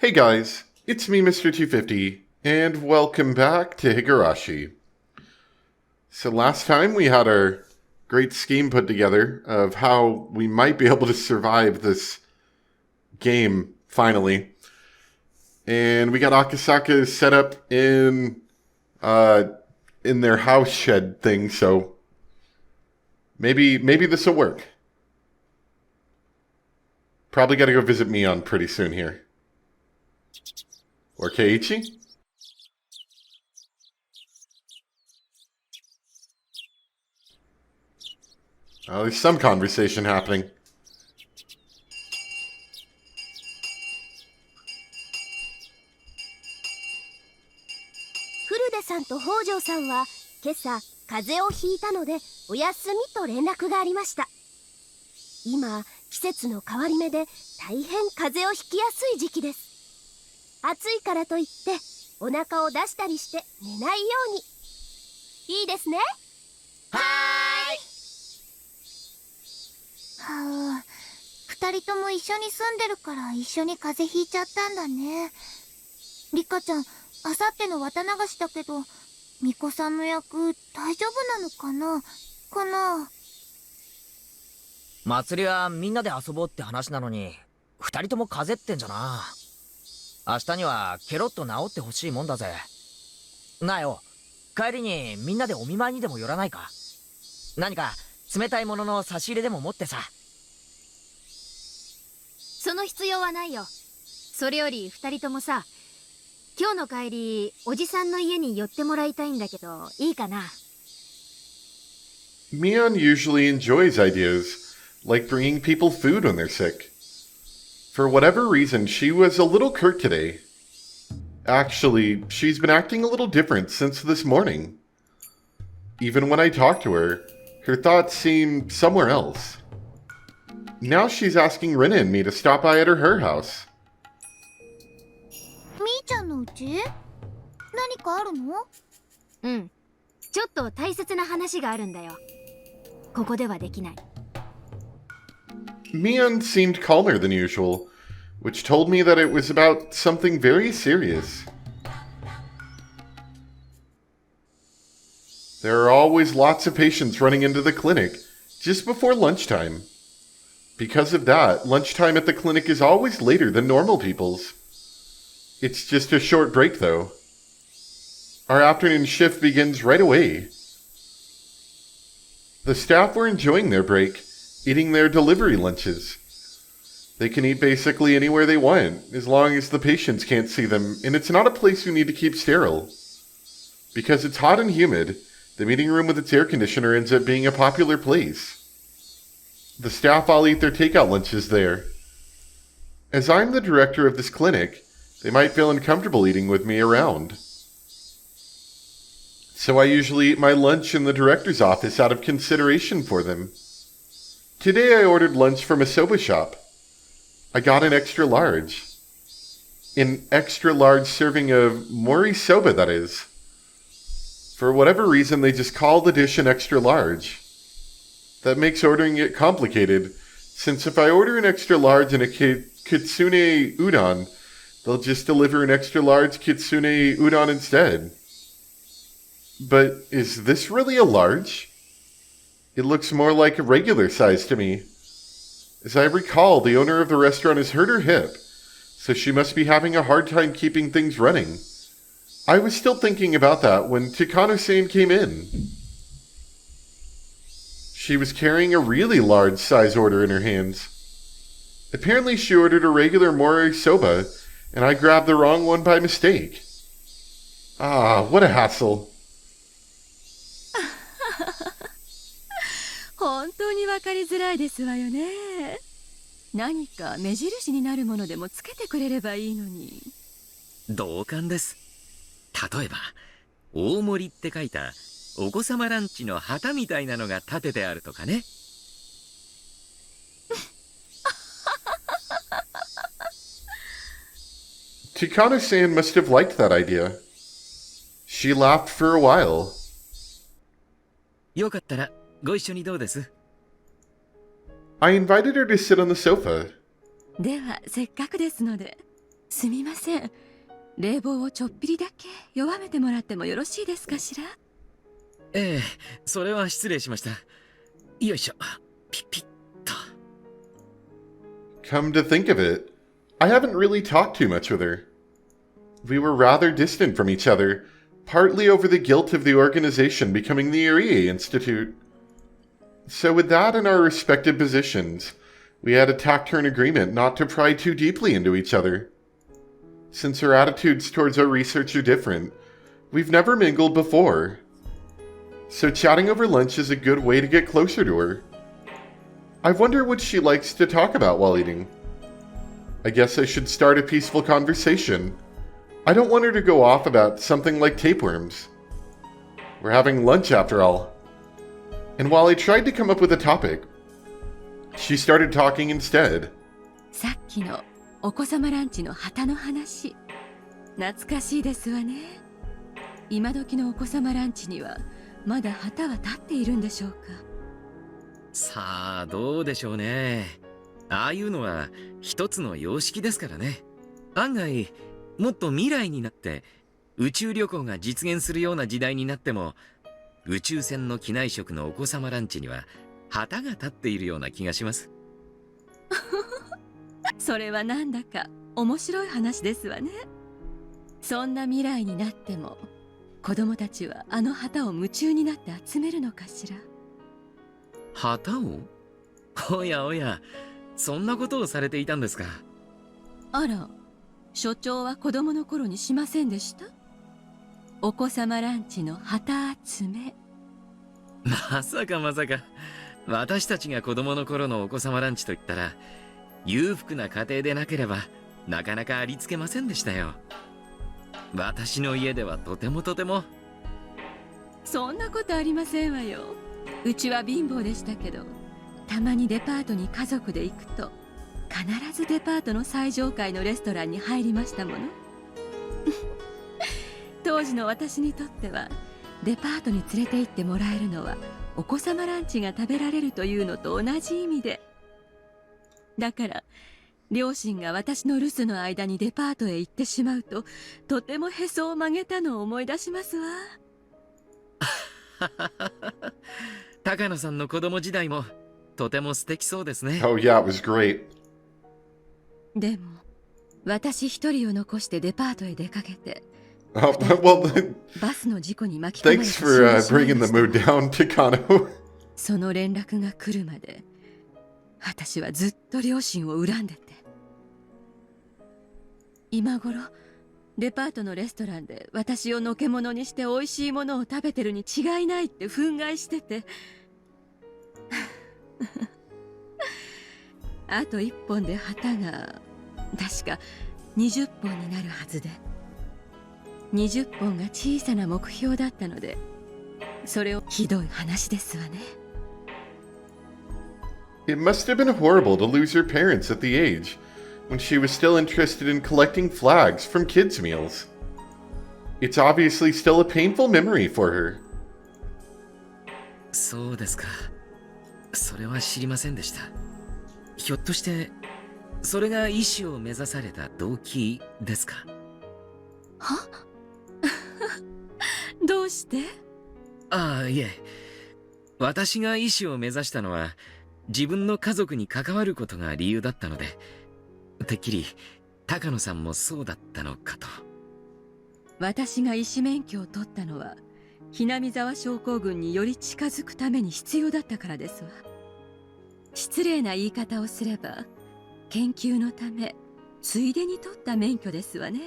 Hey guys, it's me, Mr. 250, and welcome back to Higurashi. So last time we had our great scheme put together of how we might be able to survive this game, finally. And we got Akasaka set up in their house shed thing, so maybe this will work. Probably gotta go visit Mion pretty soon here. Or Keiichi? Oh, there's some conversation happening. 古出さんと北条さんは今朝風邪をひいたのでお休みと連絡がありました。今季節の変わり目で大変風邪をひきやすい時期です。暑いからといってお腹を出したりして寝ないように。いいですね。はーい。はあ、二人とも一緒に住んでるから一緒に風邪ひいちゃったんだね。リカちゃん、あさっての綿流しだけど、巫女さんの役大丈夫なのかな祭りはみんなで遊ぼうって話なのに、二人とも風邪ってんじゃな。明日にはケロッと治ってほしいもんだぜ。なあよ、帰りにみんなでお見舞いにでも寄らないか。何か冷たいものの差し入れでも持ってさ。その必要はないよ。それより二人ともさ、今日の帰りおじさんの家に寄ってもらいたいんだけど、いいかな。Mion usually enjoys ideas like bringing people food when they're sick. For whatever reason, she was a little curt today. Actually, she's been acting a little different since this morning. Even when I talked to her, her thoughts seem somewhere else. Now she's asking Rina and me to stop by at her house. みーちゃんの家？何かあるの？うん。ちょっと大切な話があるんだよ。ここではできない。Mion seemed calmer than usual, which told me that it was about something very serious. There are always lots of patients running into the clinic just before lunchtime. Because of that, lunchtime at the clinic is always later than normal people's. It's just a short break, though. Our afternoon shift begins right away. The staff were enjoying their break, eating their delivery lunches. They can eat basically anywhere they want, as long as the patients can't see them, and it's not a place you need to keep sterile. Because it's hot and humid, the meeting room with its air conditioner ends up being a popular place. The staff all eat their takeout lunches there. As I'm the director of this clinic, they might feel uncomfortable eating with me around. So I usually eat my lunch in the director's office out of consideration for them. Today I ordered lunch from a soba shop. I got an extra large. An extra large serving of mori soba, that is. For whatever reason, they just call the dish an extra large. That makes ordering it complicated, since if I order an extra large and a kitsune udon, they'll just deliver an extra large kitsune udon instead. But is this really a large? It looks more like a regular size to me. As I recall, the owner of the restaurant has hurt her hip, so she must be having a hard time keeping things running. I was still thinking about that when Takano-san came in. She was carrying a really large size order in her hands. Apparently she ordered a regular mori soba, and I grabbed the wrong one by mistake. Ah, what a hassle. 本当に分かりづらいですわよね。何か目印になるものでもつけてくれればいいのに。同感です。例えば大盛りって書いたお子様ランチの旗みたいなのが立ててあるとかね。Takano-san must have liked that idea. She laughed for a while. よかったらご一緒にどうです？ I invited her to sit on the sofa. ではせっかくですのですみません。冷房をちょっぴりだけ弱めてもらってもよろしいですかしら？ええ、それは失礼しました。よいしょ。ピッピッと。Come to think of it, I haven't really talked too much with her. We were rather distant from each other, partly over the guilt of the organization becoming the Irie Institute. So with that in our respective positions, we had a taciturn agreement not to pry too deeply into each other. Since our attitudes towards our research are different, we've never mingled before. So chatting over lunch is a good way to get closer to her. I wonder what she likes to talk about while eating. I guess I should start a peaceful conversation. I don't want her to go off about something like tapeworms. We're having lunch after all. And while I tried to come up with a topic, she started talking instead. さっきのお子様ランチの旗の話、懐かしいですわね。今時のお子様ランチにはまだ旗は立っているんでしょうか？さあ、どうでしょうね。ああいうのは一つの様式ですからね。案外、もっと未来になって宇宙旅行が実現するような時代になっても、宇宙船の機内食のお子様ランチには旗が立っているような気がします。それはなんだか面白い話ですわね。そんな未来になっても子供たちはあの旗を夢中になって集めるのかしら？旗を？おやおや、そんなことをされていたんですか。あら、所長は子供の頃にしませんでした？お子様ランチの旗集め。まさかまさか。私たちが子供の頃のお子様ランチといったら、裕福な家庭でなければなかなかありつけませんでしたよ。私の家ではとても。そんなことありませんわよ。うちは貧乏でしたけど、たまにデパートに家族で行くと必ずデパートの最上階のレストランに入りましたもの。当時の私にとってはデパートに連れて行ってもらえるのはお子様ランチが食べられるというのと同じ意味で、だから両親が私の留守の間にデパートへ行ってしまうと、とてもへそを曲げたのを思い出しますわ。高野さんの子供時代もとても素敵そうですね。Oh yeah, it was great. でも私一人を残してデパートへ出かけて、Oh, well, バスの事故に巻き込まれ thanks てし for まいま bringing the した。 mood down, Takano. その連絡が来るまで私はずっと両親を恨んでて、今頃デパートのレストランで私をのけものにして美味しいものを食べてるに違いないって憤慨してて、あと1本で旗が確か20本になるはずで、20本が小さな目標だったので、それをひどい話ですわね。It must have been horrible to lose her parents at the age when she was still interested in collecting flags from kids' meals. It's obviously still a painful memory for her. そうですか。それは知りませんでした。ひょっとしてそれが医師を目指された動機ですか？は？どうして？ああ、いえ。私が医師を目指したのは自分の家族に関わることが理由だったので、てっきり高野さんもそうだったのかと。私が医師免許を取ったのはひなみ沢症候群により近づくために必要だったからですわ。失礼な言い方をすれば研究のためついでに取った免許ですわね。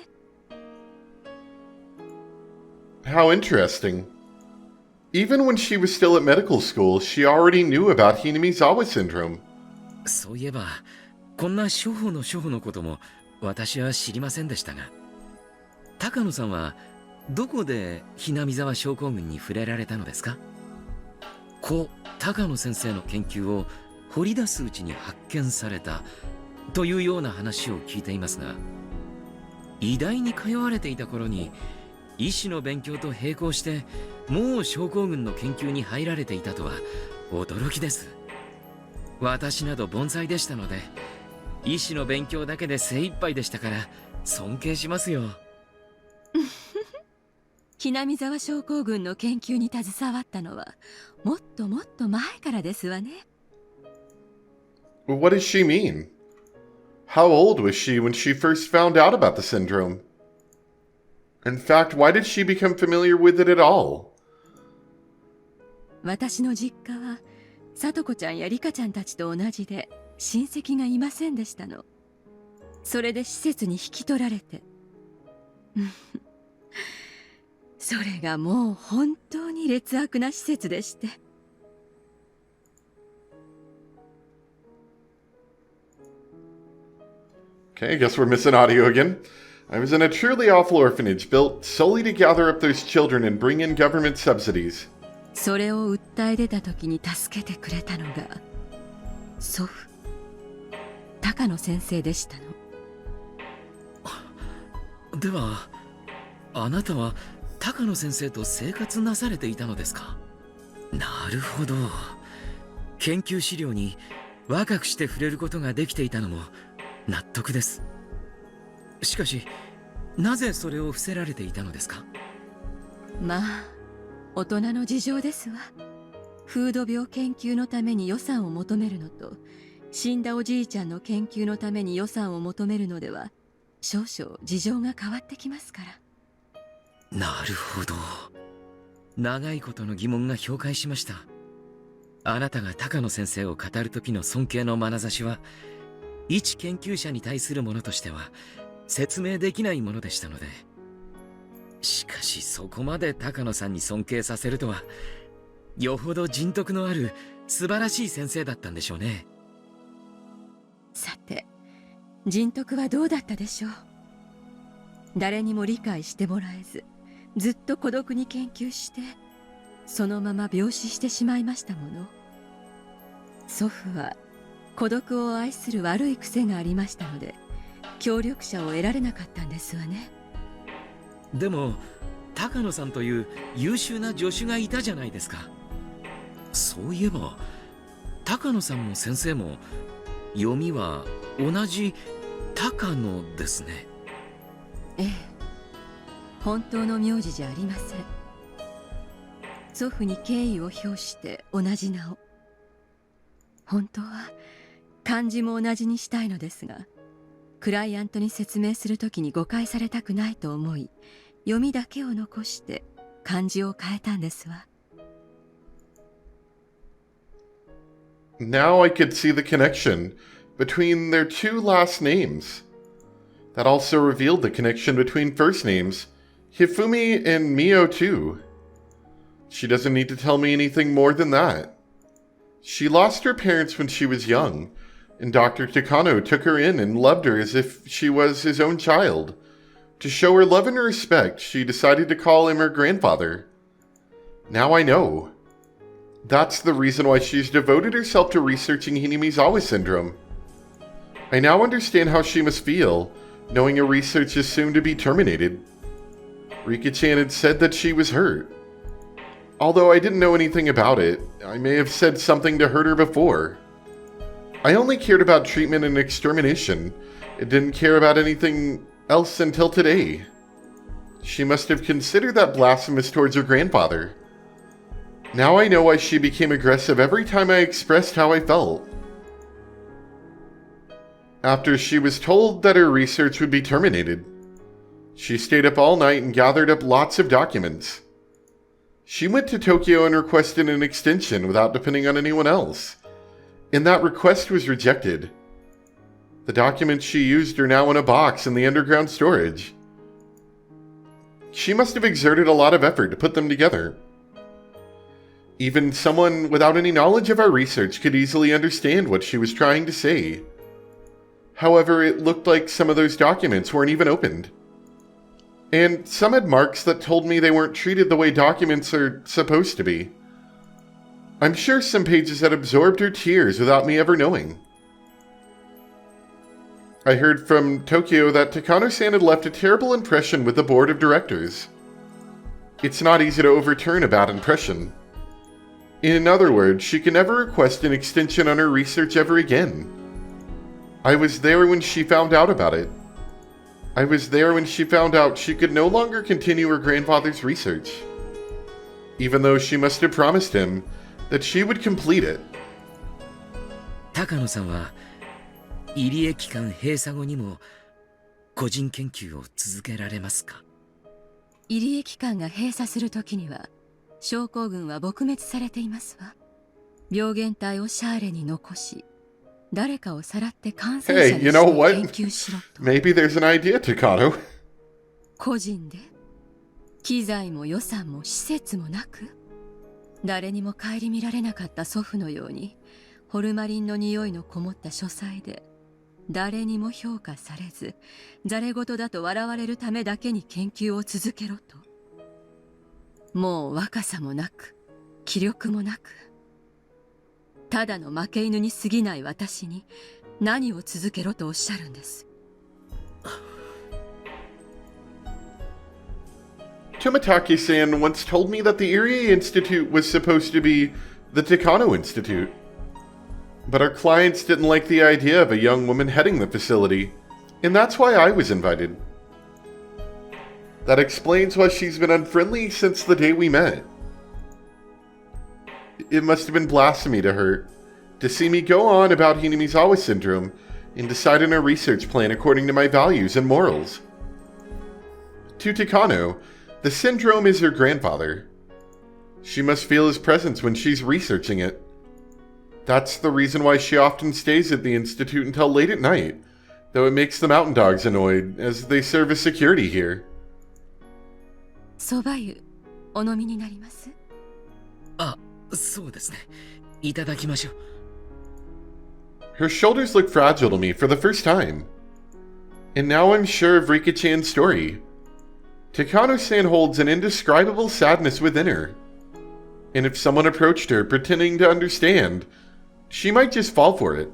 How interesting. Even when she was still at medical school, she already knew about Hinamizawa syndrome. そういえばこんな初歩のことも私は知りませんでしたが、高野さんはどこでひなみ沢症候群に触れられたのですか？故高野先生の研究を掘り出すうちに発見されたというような話を聞いていますが、医大に通われていた頃に医師の勉強と並行してもう症候群の研究に入られていたとは驚きです。私など凡才でしたので、医師の勉強だけで精一杯でしたから、尊敬しますよ。ひなみ沢症候群の研究に携わったのはもっともっと前からですわね。What does she mean? How old was she when she first found out about the syndrome? In fact, why did she become familiar with it at all? 私の実家はさとこちゃんやりかちゃんたちと同じで親戚がいませんでしたの。それで施設に引き取られてそれがもう本当に劣悪な施設でして。Okay, I guess we're missing audio again. I was in a truly awful orphanage built solely to gather up those children and bring in government subsidies. それを訴え出た時に助けてくれたのが祖父高野先生でしたの。では、あなたは高野先生と生活なされていたのですか？なるほど。研究資料に若くして触れることができていたのも納得です。しかし、なぜそれを伏せられていたのですか？まあ大人の事情ですわ。風土病研究のために予算を求めるのと死んだおじいちゃんの研究のために予算を求めるのでは少々事情が変わってきますから。なるほど。長いことの疑問が氷解しました。あなたが高野先生を語る時の尊敬の眼差しは一研究者に対するものとしては説明できないものでしたので、しかしそこまで高野さんに尊敬させるとは、よほど人徳のある素晴らしい先生だったんでしょうね。さて人徳はどうだったでしょう。誰にも理解してもらえずずっと孤独に研究してそのまま病死してしまいましたもの。祖父は孤独を愛する悪い癖がありましたので協力者を得られなかったんですわね。でも高野さんという優秀な助手がいたじゃないですか。そういえば高野さんも先生も読みは同じ高野ですね。ええ、本当の名字じゃありません。祖父に敬意を表して同じ名を。本当は漢字も同じにしたいのですが、クライアントに説明するときに誤解されたくないと思い、読みだけを残して漢字を変えたんですわ。Now I could see the connection between their two last names. That also revealed the connection between first names, Hifumi and Mio too. She doesn't need to tell me anything more than that. She lost her parents when she was young, and Dr. Takano took her in and loved her as if she was his own child. To show her love and respect, she decided to call him her grandfather. Now I know. That's the reason why she's devoted herself to researching Hinamizawa syndrome. I now understand how she must feel, knowing her research is soon to be terminated. Rika-chan had said that she was hurt. Although I didn't know anything about it, I may have said something to hurt her before. I only cared about treatment and extermination. It didn't care about anything else until today. She must have considered that blasphemous towards her grandfather. Now I know why she became aggressive every time I expressed how I felt. After she was told that her research would be terminated, she stayed up all night and gathered up lots of documents. She went to Tokyo and requested an extension without depending on anyone else, and that request was rejected. The documents she used are now in a box in the underground storage. She must have exerted a lot of effort to put them together. Even someone without any knowledge of our research could easily understand what she was trying to say. However, it looked like some of those documents weren't even opened. And some had marks that told me they weren't treated the way documents are supposed to be. I'm sure some pages had absorbed her tears without me ever knowing. I heard from Tokyo that Takano-san had left a terrible impression with the board of directors. It's not easy to overturn a bad impression. In other words, she can never request an extension on her research ever again. I was there when she found out about it. I was there when she found out she could no longer continue her grandfather's research, even though she must have promised him that she would complete it. 高野さんは入江機関閉鎖後にも個人研究を続けられますか？入江機関が閉鎖するときには症候群は撲滅されていますわ。病原体をシャーレに残し、誰かをさらって感染者 Hey, に you know して what? 研究しろと。 Maybe there's an idea, Takano. 個人で機材も予算も施設もなく、誰にも顧みられなかった祖父のようにホルマリンの匂いのこもった書斎で誰にも評価されずざれ言だと笑われるためだけに研究を続けろと。もう若さもなく気力もなく、ただの負け犬に過ぎない私に何を続けろとおっしゃるんです。Tomitake-san once told me that the Irie Institute was supposed to be the Takano Institute. But our clients didn't like the idea of a young woman heading the facility, and that's why I was invited. That explains why she's been unfriendly since the day we met. It must have been blasphemy to her to see me go on about Hinamizawa syndrome and decide on a research plan according to my values and morals. To Takano, the syndrome is her grandfather. She must feel his presence when she's researching it. That's the reason why she often stays at the Institute until late at night, though it makes the mountain dogs annoyed, as they serve as security here. 蕎麦湯お飲みになります？あ、そうですね。いただきましょう。Her shoulders look fragile to me for the first time. And now I'm sure of Rika-chan's story. Takano-san holds an indescribable sadness within her. And if someone approached her pretending to understand, she might just fall for it.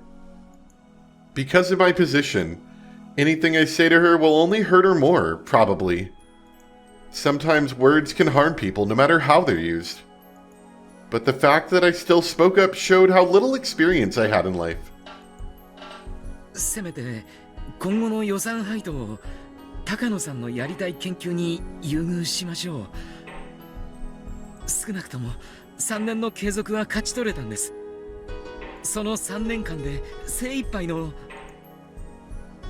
Because of my position, anything I say to her will only hurt her more, probably. Sometimes words can harm people no matter how they're used. But the fact that I still spoke up showed how little experience I had in life. せめて今後の予算配当を高野さんのやりたい研究に優遇しましょう。少なくとも3年の継続は勝ち取れたんです。その3年間で精一杯の。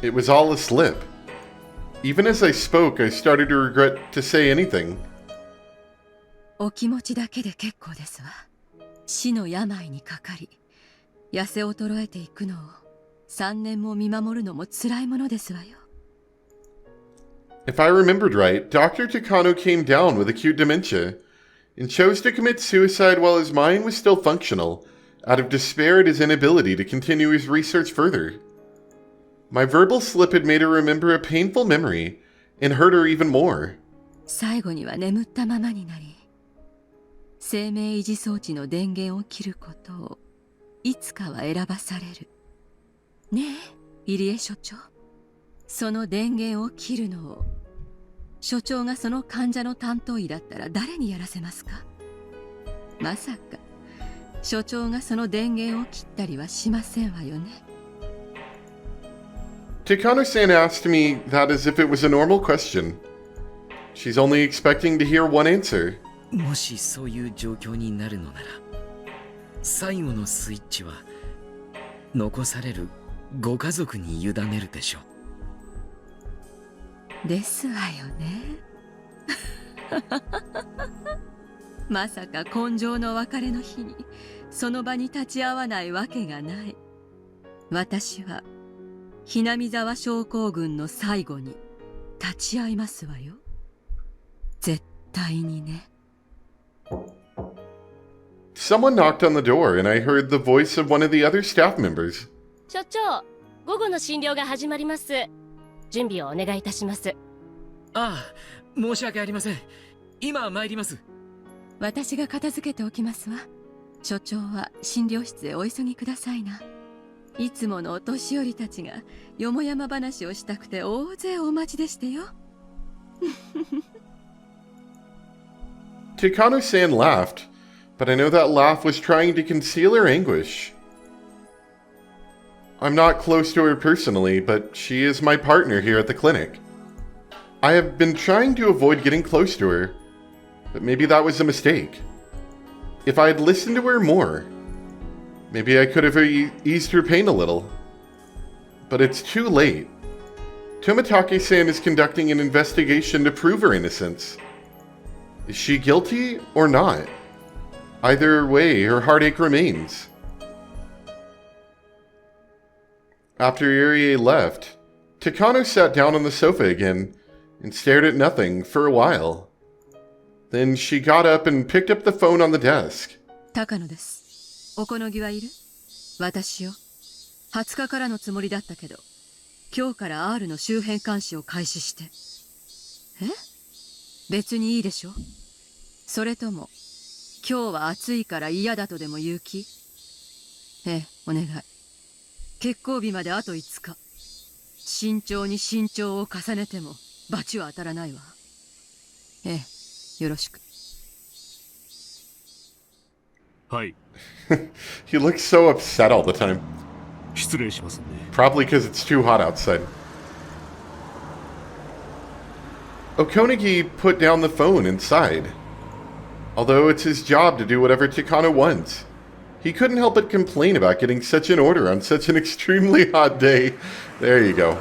It was all a slip. Even as I spoke, I started to regret to say anything. お気持ちだけで結構ですわ。死の病にかかり、痩せ衰えていくのを3年も見守るのも辛いものですわよ。If I remembered right, Dr. Takano came down with acute dementia and chose to commit suicide while his mind was still functional, out of despair at his inability to continue his research further. My verbal slip had made her remember a painful memory and hurt her even more. 最後には眠ったままになり、生命維持装置の電源を切ることをいつかは選ばされる。ねえ、入江所長。その電源を切るのを所長がその患者の担当医だったら誰にやらせますか？まさか所長がその電源を切ったりはしませんわよね。Takano-san asked me that as if it was a normal question. She's only expecting to hear one answer. もしそういう状況になるのなら、最後のスイッチは残されるご家族に委ねるでしょう。ですわよね。まさか今生の別れの日にその場に立ち会わないわけがない。私はひなみ沢症候群の最後に立ち会いますわよ。絶対にね。Someone knocked on the door and I heard the voice of one of the other staff members. 所長、午後の診療が始まります。準備をお願いいたします。ああ、申し訳ありません。今参ります。私が片付けておきますわ。所長は診療室へお急ぎくださいな。いつものお年寄りたちがよもやま話をしたくて大勢お待ちでしてよ。Takano-san laughed, but I know that laugh was trying to conceal her anguish. I'm not close to her personally, but she is my partner here at the clinic. I have been trying to avoid getting close to her, but maybe that was a mistake. If I had listened to her more, maybe I could have eased her pain a little. But it's too late. Tomitake-san is conducting an investigation to prove her innocence. Is she guilty or not? Either way, her heartache remains. After Irie left, Takano sat down on the sofa again and stared at nothing for a while. Then she got up and picked up the phone on the desk. 高野です。おこのぎはいる？私よ。20日からのつもりだったけど、今日から R の周辺監視を開始して。え？別にいいでしょ？それとも、今日は暑いから嫌だとでも言う気？ええ、お願い。決行日まであと5日。慎重に慎重を重ねても罰は当たらないわ。ええ、よろしく。はい。He looks so upset all the time. 失礼しますね。 Probably because it's too hot outside. Okonagi put down the phone and sighed. Although it's his job to do whatever Takano wants, he couldn't help but complain about getting such an order on such an extremely hot day. There you go.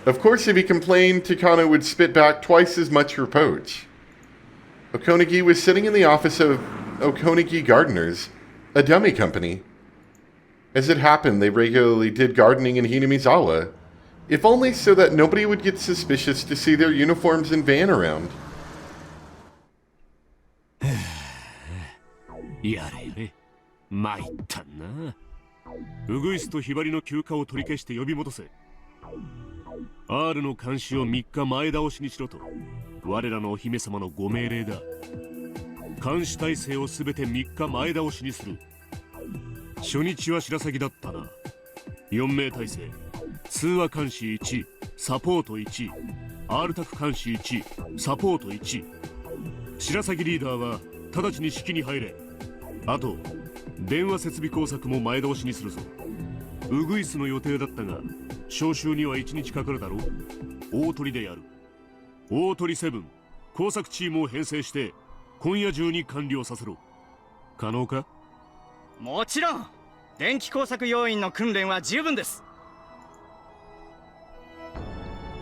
Of course, if he complained, Takano would spit back twice as much reproach. Okonagi was sitting in the office of Okonagi Gardeners, a dummy company. As it happened, they regularly did gardening in Hinamizawa, if only so that nobody would get suspicious to see their uniforms and van around. やれやれ。参ったな。ウグイスとヒバリの休暇を取り消して呼び戻せ。R の監視を3日前倒しにしろと、我らのお姫様のご命令だ。監視体制をすべて3日前倒しにする。初日は白鷺だったな。4名体制、通話監視1、サポート1、R タク監視1、サポート1。白鷺リーダーは直ちに指揮に入れ。あと、電話設備工作も前倒しにするぞ。ウグイスの予定だったが、招集には1日かかるだろう。大鳥でやる。大鳥7、工作チームを編成して、今夜中に完了させろ。可能か？もちろん、電気工作要員の訓練は十分です。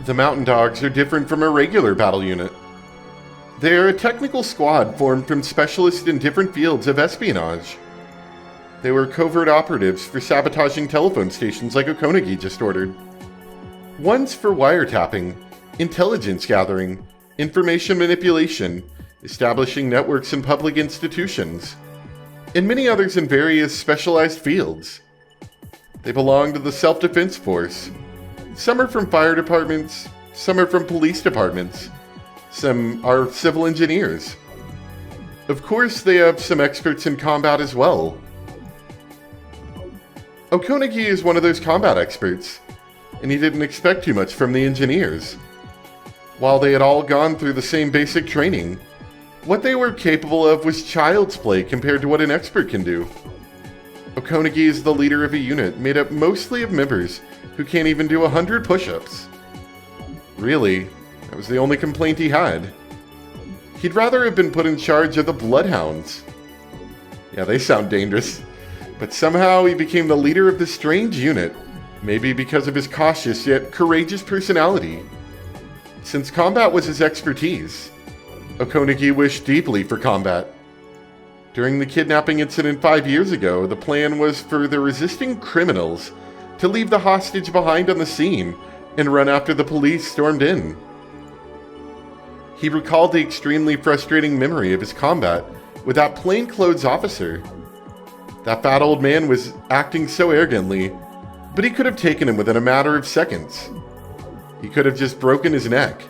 The Mountain Dogs are different from a regular battle unit. They are a technical squad formed from specialists in different fields of espionage. They were covert operatives for sabotaging telephone stations like Okonagi just ordered. One's for wiretapping, intelligence gathering, information manipulation, establishing networks in public institutions, and many others in various specialized fields. They belong to the self-defense force. Some are from fire departments, some are from police departments, some are civil engineers. Of course, they have some experts in combat as well. Okonagi is one of those combat experts, and he didn't expect too much from the engineers. While they had all gone through the same basic training, what they were capable of was child's play compared to what an expert can do. Okonagi is the leader of a unit made up mostly of members who can't even do 100 push-ups. Really, that was the only complaint he had. He'd rather have been put in charge of the Bloodhounds. Yeah, they sound dangerous. But somehow he became the leader of this strange unit, maybe because of his cautious yet courageous personality. Since combat was his expertise, Okonagi wished deeply for combat. During the kidnapping incident 5 years ago, the plan was for the resisting criminals to leave the hostage behind on the scene and run after the police stormed in. He recalled the extremely frustrating memory of his combat with that plainclothes officer. That fat old man was acting so arrogantly, but he could have taken him within a matter of seconds. He could have just broken his neck.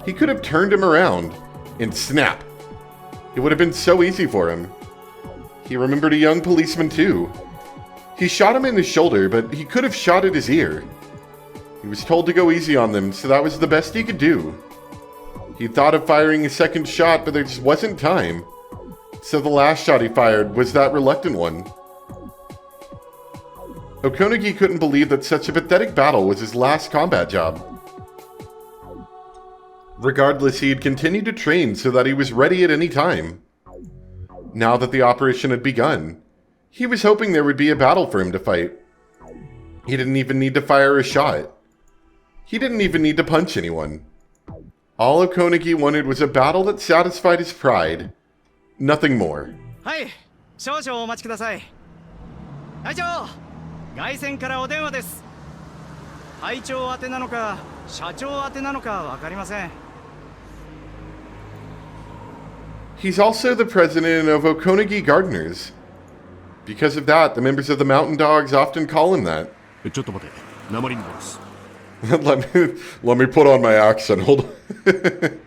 He could have turned him around, and snap! It would have been so easy for him. He remembered a young policeman too. He shot him in the shoulder, but he could have shot at his ear. He was told to go easy on them, so that was the best he could do. He thought of firing a second shot, but there just wasn't time. So the last shot he fired was that reluctant one. Okonagi couldn't believe that such a pathetic battle was his last combat job. Regardless, he had continued to train so that he was ready at any time. Now that the operation had begun, he was hoping there would be a battle for him to fight. He didn't even need to fire a shot. He didn't even need to punch anyone. All Okonagi wanted was a battle that satisfied his pride. Nothing more. はい、少々お待ちください。隊長、外線からお電話です。隊長宛てなのか、社長宛てなのかわかりません。He's also the president of Okonagi Gardeners. Because of that, the members of the Mountain Dogs often call him that. ちょっと待て、鉛に戻す。let me put on my accent. Hold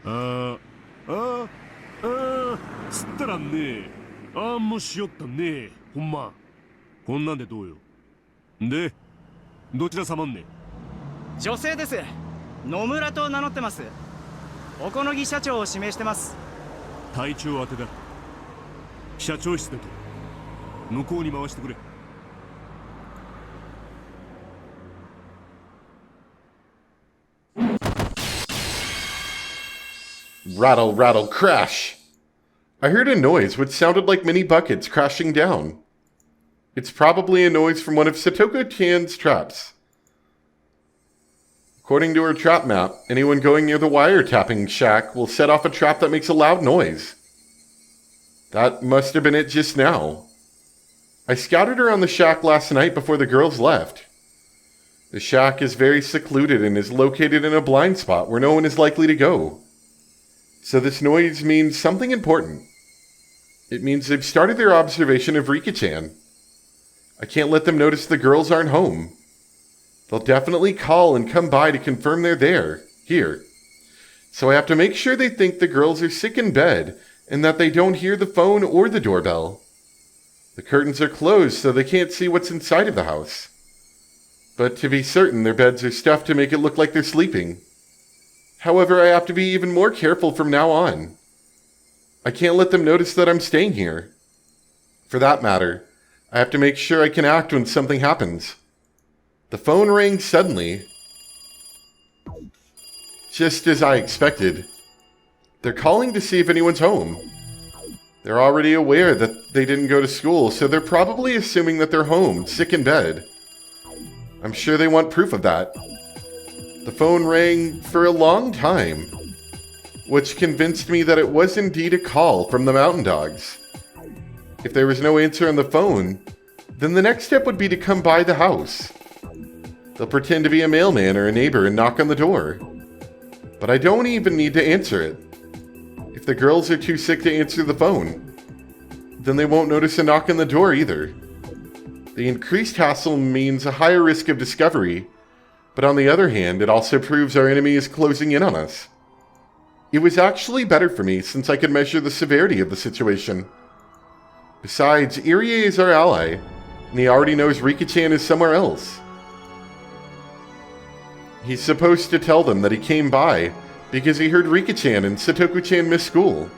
on. つったらねえ。もうしよったねえ。ほんま。こんなんでどうよ。で、どちら様んね。女性です。野村と名乗ってます。おこのぎ社長を指名してます。隊長宛てだ。社長室でと。向こうに回してくれ。Rattle, rattle, crash! I heard a noise which sounded like many buckets crashing down. It's probably a noise from one of Satoko-chan's traps. According to her trap map, anyone going near the wiretapping shack will set off a trap that makes a loud noise. That must have been it just now. I scouted around the shack last night before the girls left. The shack is very secluded and is located in a blind spot where no one is likely to go. So this noise means something important. It means they've started their observation of Rika-chan. I can't let them notice the girls aren't home. They'll definitely call and come by to confirm they're here. So I have to make sure they think the girls are sick in bed and that they don't hear the phone or the doorbell. The curtains are closed so they can't see what's inside of the house. But to be certain, their beds are stuffed to make it look like they're sleeping. However, I have to be even more careful from now on. I can't let them notice that I'm staying here. For that matter, I have to make sure I can act when something happens. The phone rang suddenly. Just as I expected. They're calling to see if anyone's home. They're already aware that they didn't go to school, so they're probably assuming that they're home, sick in bed. I'm sure they want proof of that. The phone rang for a long time, which convinced me that it was indeed a call from the Mountain Dogs. If there was no answer on the phone, then the next step would be to come by the house. They'll pretend to be a mailman or a neighbor and knock on the door. But I don't even need to answer it. If the girls are too sick to answer the phone, then they won't notice a knock on the door either. The increased hassle means a higher risk of discovery, but on the other hand, it also proves our enemy is closing in on us. It was actually better for me since I could measure the severity of the situation. Besides, Irie is our ally, and he already knows Rika-chan is somewhere else. He's supposed to tell them that he came by because he heard Rika-chan and Satoku-chan miss school,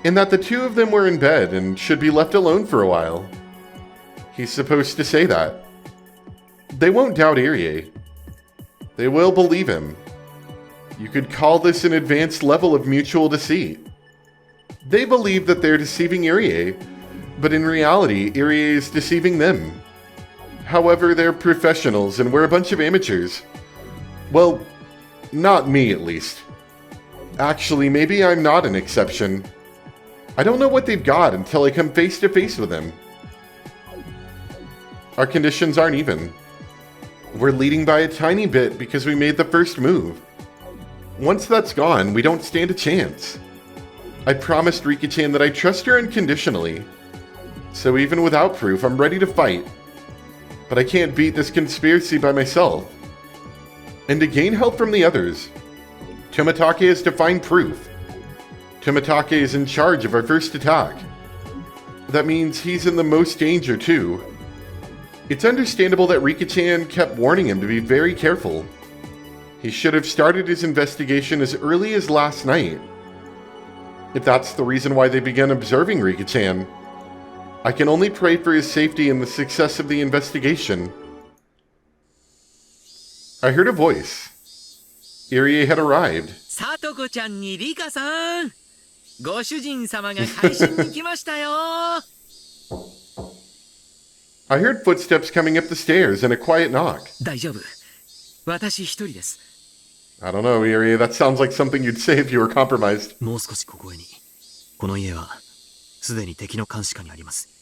and that the two of them were in bed and should be left alone for a while. He's supposed to say that. They won't doubt Irie. They will believe him. You could call this an advanced level of mutual deceit. They believe that they're deceiving Irie, but in reality, Irie is deceiving them. However, they're professionals and we're a bunch of amateurs. Well, not me at least. Actually, maybe I'm not an exception. I don't know what they've got until I come face to face with them. Our conditions aren't even. We're leading by a tiny bit because we made the first move. Once that's gone, we don't stand a chance. I promised Rika-chan that I trust her unconditionally. So even without proof, I'm ready to fight. But I can't beat this conspiracy by myself. And to gain help from the others, Tomitake is to find proof. Tomitake is in charge of our first attack. That means he's in the most danger too. It's understandable that Rika-chan kept warning him to be very careful. He should have started his investigation as early as last night. If that's the reason why they began observing Rika-chan, I can only pray for his safety and the success of the investigation. I heard a voice. Irie had arrived. コちゃんにリカさん、ご主人様が会心に来ましたよ。I heard footsteps coming up the stairs and a quiet knock. 大丈夫。私一人です。I don't know, Irie. That sounds like something you'd say if you were compromised. もう少しここへに。この家はすでに敵の監視下にあります。